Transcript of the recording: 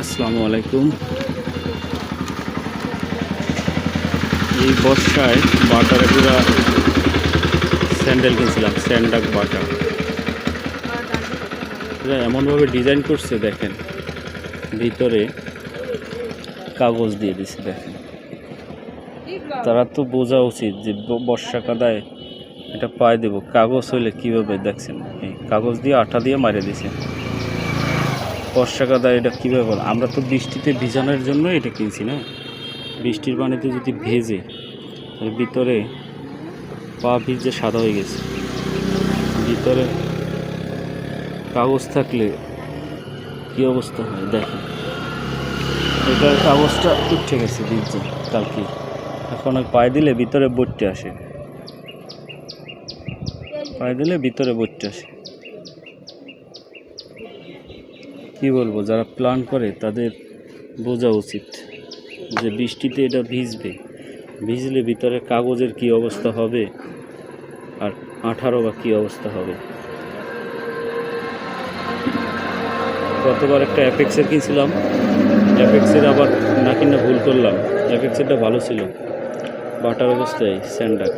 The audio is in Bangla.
আসসালামু আলাইকুম। এই বর্ষায় বাটারে পুরা স্যান্ডেল কিনছিলাম, স্যান্ডাক বাটা। এরা এমনভাবে ডিজাইন করছে দেখেন, ভিতরে কাগজ দিয়ে দিছে দেখেন। তারা তো বোঝা উচিত যে বর্ষা কাদায় এটা পায়ে দেব, কাগজ হইলে কীভাবে দেখছেন, এই কাগজ দিয়ে আঠা দিয়ে মারে দিছে। বর্ষা কাদায় এটা কীভাবে বল, আমরা তো বৃষ্টিতে ভিজানোর জন্য এটা কিনছি না। বৃষ্টির পানিতে যদি ভেজে ভিতরে পা ভিজে সাদা হয়ে গেছে, ভিতরে কাগজ থাকলে কি অবস্থা হয় দেখেন। এটার কাগজটা উঠে গেছে ভিজে কালকে, এখন পায়ে দিলে ভিতরে বইটে আসে, পায়ে দিলে ভিতরে বইটে আসে। কি বলবো, যারা প্ল্যান করে তাদের বোঝা উচিত যে বৃষ্টিতে এটা ভিজবে, ভিজলে ভিতরে কাগজের কি অবস্থা হবে আর আঠারো বা কী অবস্থা হবে। গতবার একটা অ্যাপেক্সের কিনছিলাম, অ্যাপেক্সের আবার না কিনা ভুল করলাম। অ্যাপেক্সেরটা ভালো ছিল, বাটার অবস্থায় স্যান্ডাক।